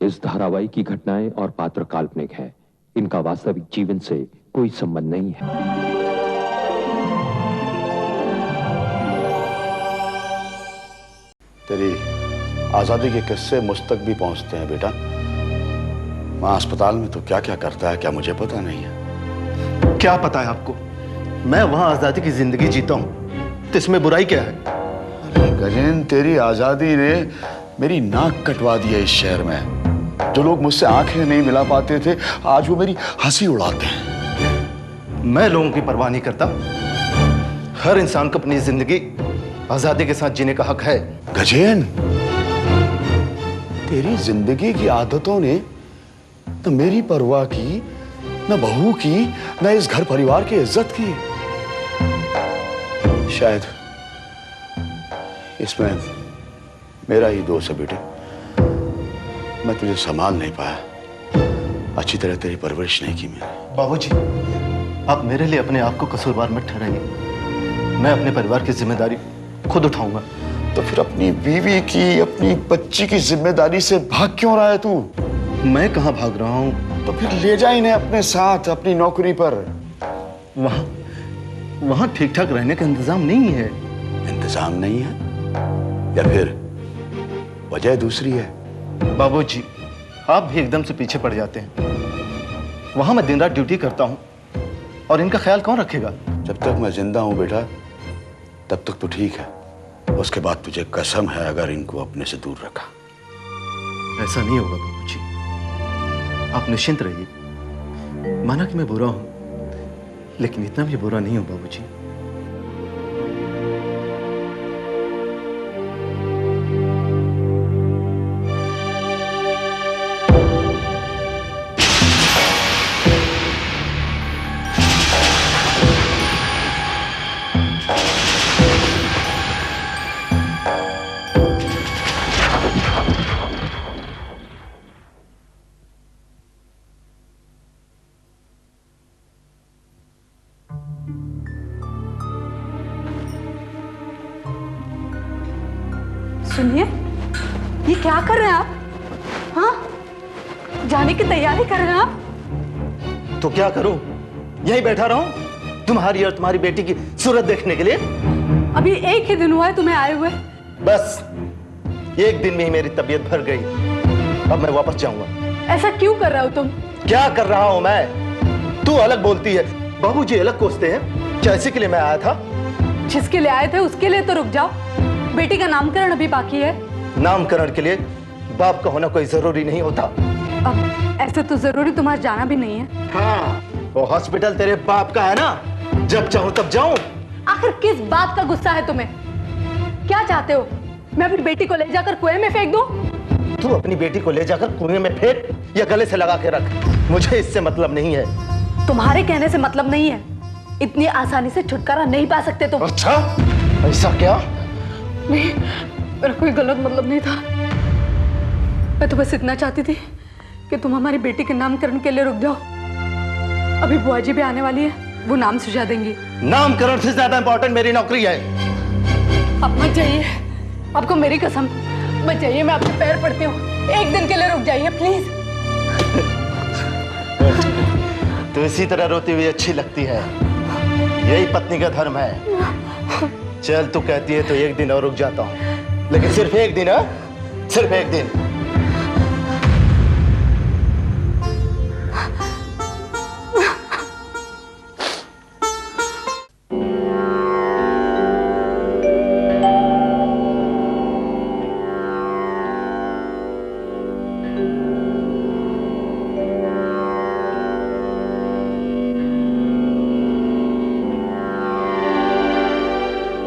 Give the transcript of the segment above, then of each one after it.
इस धारावाहिक की घटनाएं और पात्र काल्पनिक है। इनका वास्तविक जीवन से कोई संबंध नहीं है। तेरी आजादी के किस्से मुझ तक भी पहुंचते हैं बेटा। वहां अस्पताल में तो क्या क्या करता है क्या मुझे पता नहीं है। क्या पता है आपको? मैं वहां आजादी की जिंदगी जीता हूं, तो इसमें बुराई क्या है? अरे गजेन, तेरी आजादी ने मेरी नाक कटवा दी है इस शहर में। जो लोग मुझसे आंखें नहीं मिला पाते थे, आज वो मेरी हंसी उड़ाते हैं। मैं लोगों की परवाह नहीं करता। हर इंसान को अपनी जिंदगी आजादी के साथ जीने का हक है। गजेन, तेरी जिंदगी की आदतों ने न मेरी परवाह की, न बहू की, न इस घर परिवार की इज्जत की। शायद इसमें मेरा ही दोष है बेटे। मैं तुझे संभाल नहीं पाया, अच्छी तरह तेरी परवरिश नहीं की मैंने। बाबूजी, आप मेरे लिए अपने आप को कसूरवार मत ठहराइए। मैं अपने परिवार की जिम्मेदारी खुद उठाऊंगा। तो फिर अपनी बीवी की, अपनी बच्ची की जिम्मेदारी से भाग क्यों रहा है तू? मैं कहां भाग रहा हूं? तो फिर ले जा इन्हें अपने साथ, अपनी नौकरी पर। वहां ठीक ठाक रहने का इंतजाम नहीं है। इंतजाम नहीं है या फिर वजह दूसरी है? बाबूजी, आप भी एकदम से पीछे पड़ जाते हैं। वहां मैं दिन रात ड्यूटी करता हूं और इनका ख्याल कौन रखेगा? जब तक मैं जिंदा हूं बेटा, तब तक तो ठीक है। उसके बाद तुझे कसम है अगर इनको अपने से दूर रखा। ऐसा नहीं होगा बाबूजी, आप निश्चिंत रहिए। माना कि मैं बुरा हूं, लेकिन इतना भी बुरा नहीं हूं बाबूजी। सुनिए, ये क्या कर रहे हैं आप? हाँ, जाने की तैयारी कर रहे हैं आप? तो क्या करूं? यहीं बैठा रहूं तुम्हारी और तुम्हारी बेटी की सूरत देखने के लिए? अभी एक ही दिन हुआ है तुम्हें आए हुए। बस एक दिन में ही मेरी तबीयत भर गई। अब मैं वापस जाऊंगा। ऐसा क्यों कर रहे हो तुम? क्या कर रहा हूं मैं? तू अलग बोलती है, बाबूजी अलग कोसते हैं। क्या इसी के लिए मैं आया था? जिसके लिए आए थे उसके लिए तो रुक जाओ। बेटी का नामकरण अभी बाकी है। नामकरण के लिए बाप का होना कोई जरूरी नहीं होता। अब ऐसे तो जरूरी तुम्हारा जाना भी नहीं है। हाँ, वो हॉस्पिटल तेरे बाप का है ना, जब चाहूं तब जाऊं। आखिर किस बात का गुस्सा है तुम्हें? क्या चाहते हो? मैं अपनी बेटी को ले जाकर कुएं में फेंक दूं? तू अपनी बेटी को ले जाकर कुएं में फेंक या गले से लगा के रख, मुझे इससे मतलब नहीं है। तुम्हारे कहने से मतलब नहीं है। इतनी आसानी से छुटकारा नहीं पा सकते तुम। अच्छा, ऐसा क्या? नहीं, मेरा कोई गलत मतलब नहीं था। मैं तो बस इतना चाहती थी कि तुम हमारी बेटी के नामकरण के लिए रुक जाओ। अभी बुआ जी भी आने वाली है, वो नाम सुझा देंगी। नामकरण से ज्यादा इंपॉर्टेंट मेरी नौकरी है। अब मत जाइए, आपको मेरी कसम, मत जाइए। मैं आपके पैर पड़ती हूँ, एक दिन के लिए रुक जाइए प्लीज। तो इसी तरह रोती हुई अच्छी लगती है, यही पत्नी का धर्म है। चल, तू कहती है तो एक दिन और रुक जाता हूं, लेकिन सिर्फ एक दिन। सिर्फ एक दिन।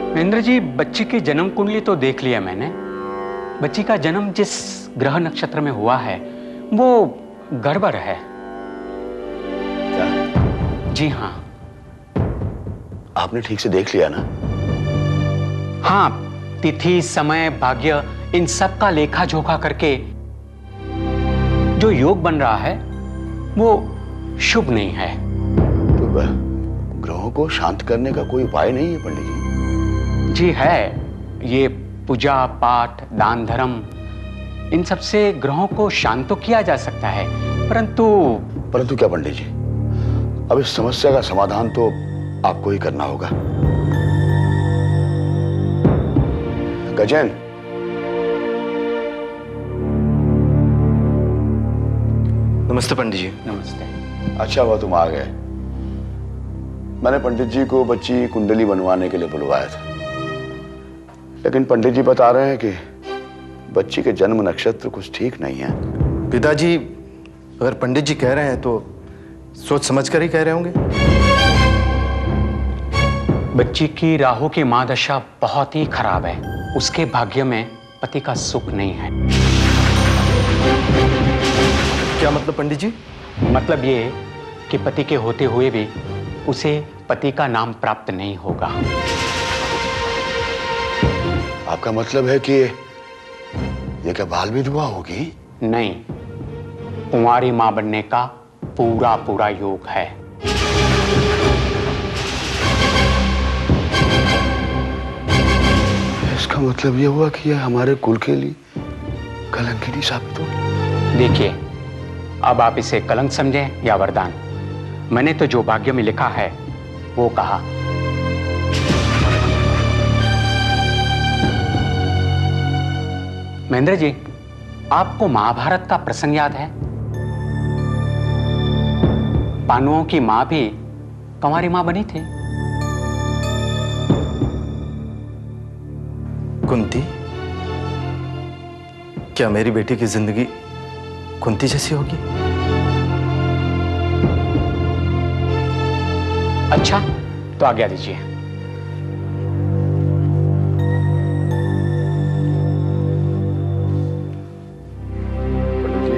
महेंद्र जी, बच्ची की जन्म कुंडली तो देख लिया मैंने। बच्ची का जन्म जिस ग्रह नक्षत्र में हुआ है वो गड़बड़ है। क्या? जी हाँ। आपने ठीक से देख लिया ना? हाँ, तिथि, समय, भाग्य, इन सब का लेखा जोखा करके जो योग बन रहा है वो शुभ नहीं है। तो ग्रहों को शांत करने का कोई उपाय नहीं है पंडित जी? जी है, ये पूजा पाठ, दान धर्म, इन सब से ग्रहों को शांत तो किया जा सकता है, परंतु क्या पंडित जी? अब इस समस्या का समाधान तो आपको ही करना होगा। गजेन, नमस्ते पंडित जी। नमस्ते। अच्छा हुआ तुम आ गए। मैंने पंडित जी को बच्ची कुंडली बनवाने के लिए बुलवाया था, लेकिन पंडित जी बता रहे हैं कि बच्ची के जन्म नक्षत्र कुछ ठीक नहीं है। पिताजी, अगर पंडित जी कह रहे हैं तो सोच समझ कर ही कह रहे होंगे। बच्ची की राहु की महादशा बहुत ही खराब है। उसके भाग्य में पति का सुख नहीं है। क्या मतलब पंडित जी? मतलब ये कि पति के होते हुए भी उसे पति का नाम प्राप्त नहीं होगा। आपका मतलब है कि ये क्या बाल विधवा होगी? नहीं, कुंवारी मां बनने का पूरा पूरा योग है। इसका मतलब ये हुआ कि ये हमारे कुल के लिए कलंकिनी साबित होगी। देखिए, अब आप इसे कलंक समझें या वरदान, मैंने तो जो भाग्य में लिखा है वो कहा। महेंद्र जी, आपको महाभारत का प्रसंग याद है? पांडवों की मां भी कंवारी मां बनी थी। कुंती? क्या मेरी बेटी की जिंदगी कुंती जैसी होगी? अच्छा, तो आज्ञा दीजिए। पंडित जी,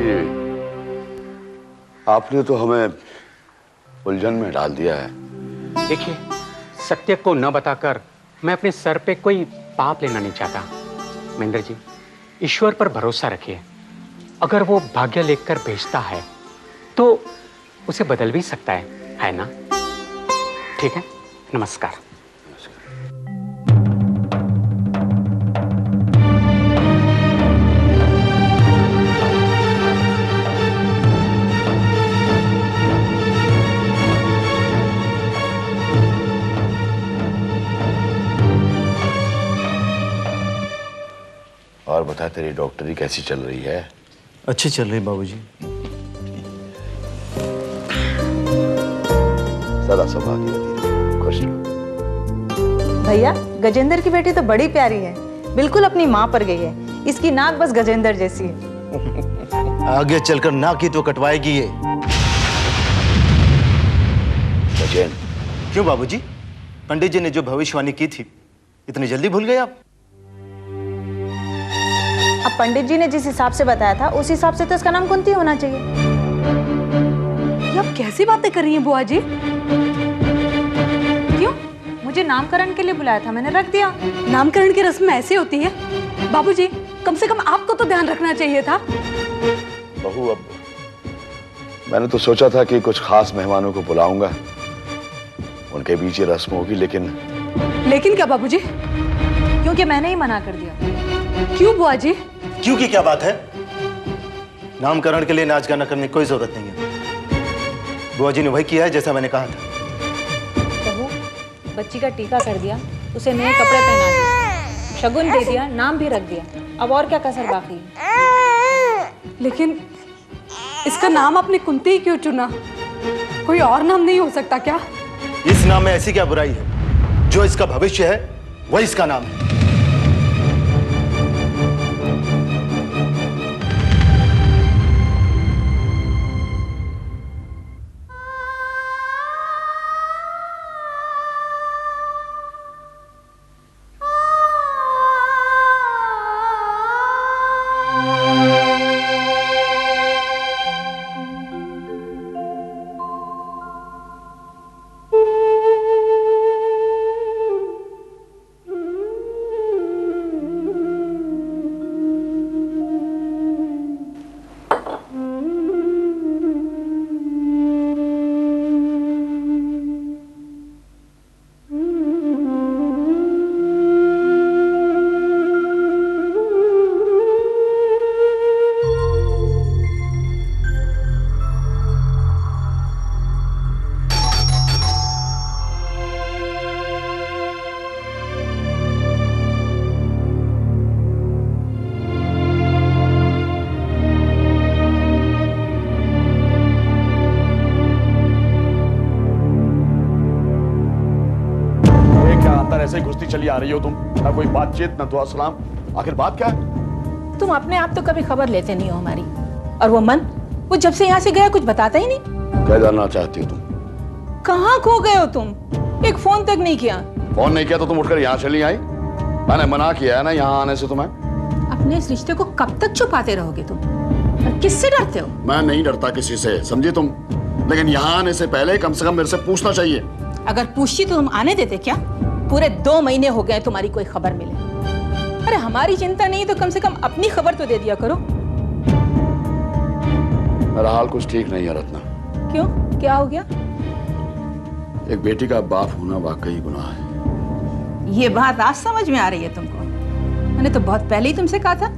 आपने तो हमें उलझन में डाल दिया है। देखिए, सत्य को न बताकर मैं अपने सर पे कोई पाप लेना नहीं चाहता। महेंद्र जी, ईश्वर पर भरोसा रखिए। अगर वो भाग्य लेकर भेजता है तो उसे बदल भी सकता है ना? ठीक है, नमस्कार। और बता, तेरी डॉक्टरी कैसी चल रही है? अच्छी चल रही बाबूजी। सदा सौभाग्यवती रहो, खुश रहो। भैया, गजेंद्र की बेटी तो बड़ी प्यारी है, बिल्कुल अपनी माँ पर गई है। इसकी नाक बस गजेंद्र जैसी है। आगे चलकर नाक ही तो कटवाएगी ये। गजेन, क्यों बाबूजी? पंडित जी ने जो भविष्यवाणी की थी, इतनी जल्दी भूल गए आप? अब पंडित जी ने जिस हिसाब से बताया था उस हिसाब से तो इसका नाम कुंती होना चाहिए। ये आप कैसी बातें कर रही हैं बुआ जी? क्यों? मुझे नामकरण के लिए बुलाया था, मैंने रख दिया। नामकरण की रस्म ऐसे होती है बाबूजी, कम से कम आपको तो ध्यान रखना चाहिए था। बहू, अब मैंने तो सोचा था कि कुछ खास मेहमानों को बुलाऊंगा, उनके बीच ये रस्म होगी, लेकिन क्या बाबूजी? क्योंकि मैंने ही मना कर दिया। क्यों बुआ जी? क्यों की क्या बात है? नामकरण के लिए नाच गाना करने की कोई जरूरत नहीं है। बुआ जी ने वही किया है जैसा मैंने कहा था। बहू, बच्ची का टीका कर दिया, उसे नए कपड़े पहना दिए, शगुन दे दिया, नाम भी रख दिया। अब और क्या कसर बाकी है? लेकिन इसका नाम आपने कुंती ही क्यों चुना? कोई और नाम नहीं हो सकता क्या? इस नाम में ऐसी क्या बुराई है? जो इसका भविष्य है वही इसका नाम है। से घुसती चली आ रही हो तुम, ना कोई बातचीत ना दुआ सलाम, आखिर बात क्या है? तुम अपने आप तो कभी खबर लेते नहीं हो हमारी। और वो मन, वो जब से यहाँ से गया कुछ बताता ही नहीं। क्या जानना चाहती हो तुम? कहाँ खो गए हो तुम? एक फोन तक नहीं किया। फोन नहीं किया तो तुम उठकर यहाँ चली आई? मैंने मना किया है ना यहाँ आने से तुम्हें। अपने इस रिश्ते को कब तक छुपाते रहोगे तुम? और किससे डरते हो? मैं नहीं डरता किसी से, समझी तुम, लेकिन यहाँ आने से पहले कम से कम मेरे से पूछना चाहिए। अगर पूछती तो तुम आने देते क्या? पूरे 2 महीने हो गए तुम्हारी कोई खबर मिले। अरे हमारी चिंता नहीं तो कम से कम अपनी खबर तो दे दिया करो। मेरा हाल कुछ ठीक नहीं है रत्ना। क्यों, क्या हो गया? एक बेटी का बाप होना वाकई गुनाह है। ये बात आज समझ में आ रही है तुमको? मैंने तो बहुत पहले ही तुमसे कहा था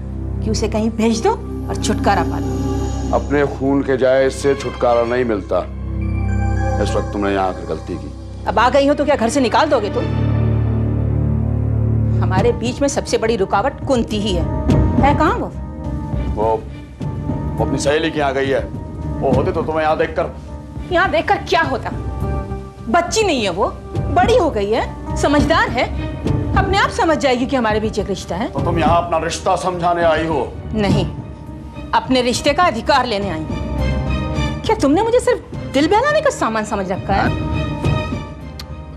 कि उसे कहीं भेज दो और छुटकारा पा लो। अपने खून के जाए इससे छुटकारा नहीं मिलता। इस वक्त तुमने यहाँ आकर गलती की। अब आ गई हो तो क्या घर से निकाल दोगे तुम? हमारे बीच में सबसे बड़ी रुकावट कुंती ही है कहाँ वो अपनी सहेली की यहाँ गई है। वो होते तो तुम्हें यहाँ देखकर क्या होता? बच्ची नहीं है वो, बड़ी हो गई है, समझदार है, अपने आप समझ जाएगी कि हमारे बीच एक रिश्ता है। तो तुम यहाँ अपना रिश्ता समझाने आई हो? नहीं, अपने रिश्ते का अधिकार लेने आई। क्या तुमने मुझे सिर्फ दिल बहलाने का सामान समझ रखा है?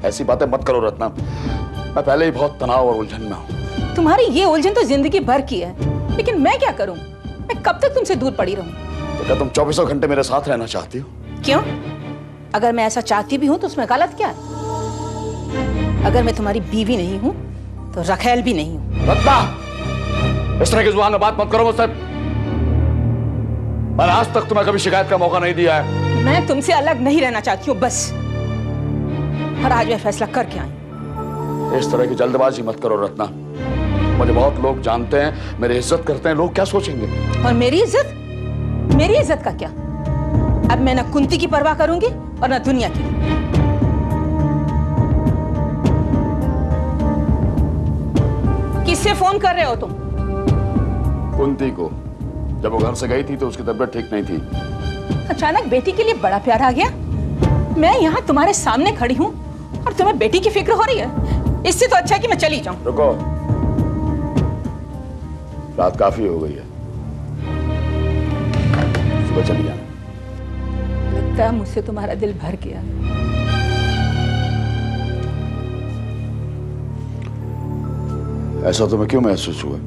ऐसी बातें मत करो रत्ना, मैं पहले ही बहुत तनाव और उलझन में हूँ। तुम्हारी ये उलझन तो जिंदगी भर की है, लेकिन मैं क्या करूं? मैं कब तक तुमसे दूर पड़ी रहूं? तो क्या तुम 24 घंटे मेरे साथ रहना चाहती हो? क्यों? अगर मैं ऐसा चाहती भी हूं तो उसमें गलत क्या है? अगर मैं तुम्हारी बीवी नहीं हूं तो रखेल भी नहीं हूं। रत्ना, इस तरह की जुबान में बात मत करो मुझसे। मैंने आज तक तुम्हें कभी शिकायत का मौका नहीं दिया है। मैं तुमसे अलग नहीं रहना चाहती हूँ बस, और आज मैं फैसला करके आई। इस तरह की जल्दबाजी मत करो रत्ना। मुझे बहुत लोग जानते हैं, मेरी इज्जत करते हैं, लोग क्या सोचेंगे? और मेरी इज्जत? मेरी इज्जत का क्या? अब मैं ना कुंती की परवाह करूंगी और ना दुनिया की। किससे फोन कर रहे हो तुम? कुंती को। जब वो घर से गई थी तो उसकी तबीयत ठीक नहीं थी। अचानक बेटी के लिए बड़ा प्यार आ गया। मैं यहाँ तुम्हारे सामने खड़ी हूँ और तुम्हें बेटी की फिक्र हो रही है। इससे तो अच्छा है कि मैं चली जाऊं। रुको, रात काफी हो गई है, सुबह चली जाना। लगता है मुझसे तुम्हारा दिल भर गया। ऐसा तुम्हें क्यों महसूस हुआ?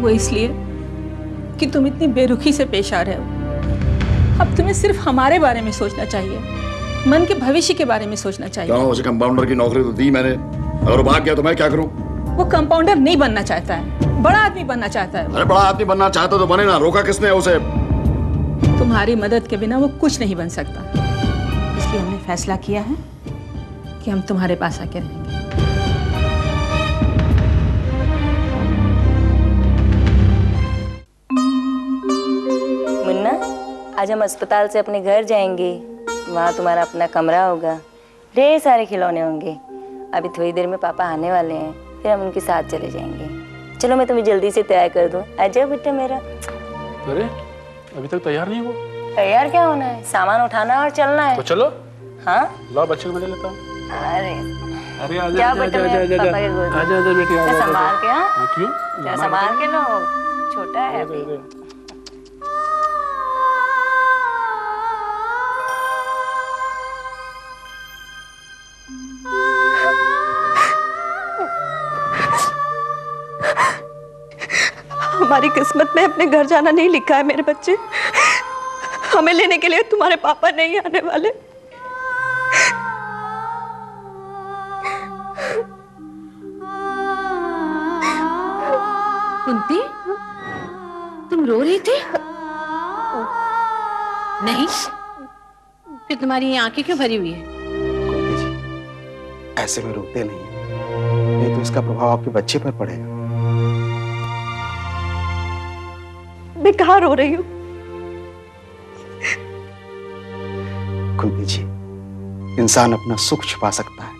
वो इसलिए कि तुम इतनी बेरुखी से पेश आ रहे हो। अब तुम्हें सिर्फ हमारे बारे में सोचना चाहिए, मन के भविष्य के बारे में सोचना चाहिए। उसे कंपाउंडर की नौकरी तो दी मैंने, अगर वो भाग गया तो मैं क्या करूं? वो कंपाउंडर नहीं बनना चाहता है, बड़ा आदमी बनना चाहता है। अरे बड़ा आदमी बनना चाहता तो बने ना, रोका किसने उसे? तुम्हारी मदद के बिना वो कुछ नहीं बन सकता। इसलिए हमने फैसला किया है कि हम तुम्हारे पास आके रहेंगे। मुन्ना, आज हम अस्पताल से अपने घर जाएंगे। वहाँ तुम्हारा अपना कमरा होगा, ढेर सारे खिलौने होंगे। अभी थोड़ी देर में पापा आने वाले हैं, फिर हम उनके साथ चले जाएंगे। चलो मैं तुम्हें जल्दी से तैयार कर दूँ। आ जाओ बेटा मेरा। अरे अभी तक तैयार नहीं हुआ? तैयार क्या होना है, सामान उठाना और चलना है। तो चलो। हाँ, लो बच्चे को मैं ले लेता हूँ। अरे अरे आजा जाओ आजा बेटा, आजा मेरे आजा पापा के गोद में। आजा आजा बेटी आजा संभाल के। हाँ, क्यों? संभाल के लो, छोटा है अभी। हमारी किस्मत में अपने घर जाना नहीं लिखा है मेरे बच्चे। हमें लेने के लिए तुम्हारे पापा नहीं आने वाले। कुंती, तुम रो रही थी? नहीं, फिर तुम्हारी ये आंखें क्यों भरी हुई है? ऐसे में रोते नहीं तो इसका प्रभाव आपके बच्चे पर पड़ेगा। मैं कहाँ रो रही हूँ? कुंती जी, इंसान अपना सुख छुपा सकता है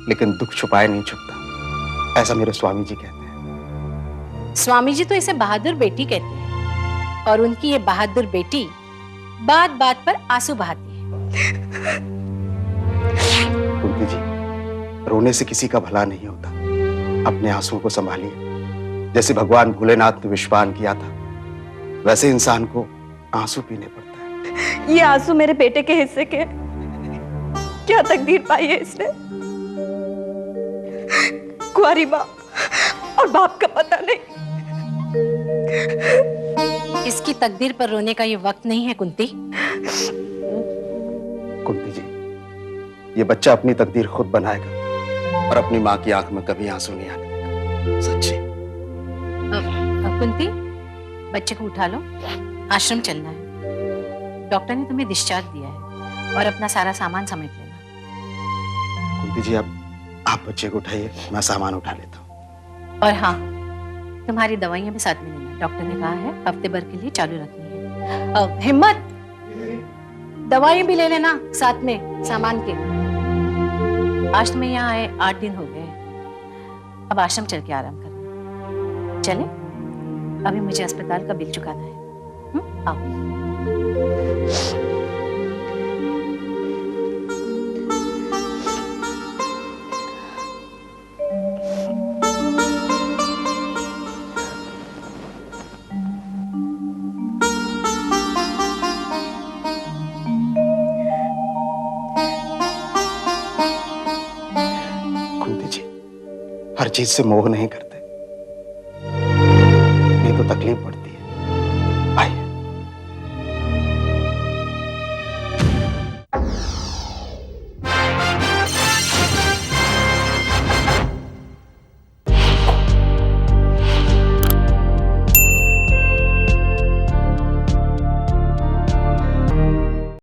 लेकिन दुख छुपाए नहीं छुपता, ऐसा मेरे स्वामी जी कहते हैं। स्वामी जी तो इसे बहादुर बेटी कहते हैं, और उनकी ये बहादुर बेटी बात बात पर आंसू बहाती है। कुंती जी, रोने से किसी का भला नहीं होता। अपने आंसुओं को संभालिए। जैसे भगवान भोलेनाथ ने विषपान किया था, वैसे इंसान को आंसू पीने पड़ता है। ये आंसू मेरे बेटे के हिस्से के हैं। क्या तकदीर पाई है इसने। कुंवारी माँ और बाप का पता नहीं। इसकी तकदीर पर रोने का ये वक्त नहीं है कुंती। कुंती जी, ये बच्चा अपनी तकदीर खुद बनाएगा और अपनी माँ की आंख में कभी आंसू नहीं आने देगा। सच्ची। कुंती, बच्चे को उठा लो, आश्रम चलना है। डॉक्टर ने तुम्हें डिस्चार्ज दिया है और अपना सारा सामान समेट लेना। कुंती जी, अब आप बच्चे को उठाइए, मैं सामान उठा लेता हूँ। और हाँ, तुम्हारी दवाइयां भी साथ में लेना। डॉक्टर ने कहा है हफ्ते भर के लिए चालू रखनी है। हिम्मत, दवाइयां भी ले लेना साथ में सामान के। आज तुम्हें यहाँ आए 8 दिन हो गए। अब आश्रम चल के आराम करना। चले, अभी मुझे अस्पताल का बिल चुकाना है। आओ। कुंती जी, हर चीज से मोह नहीं करते।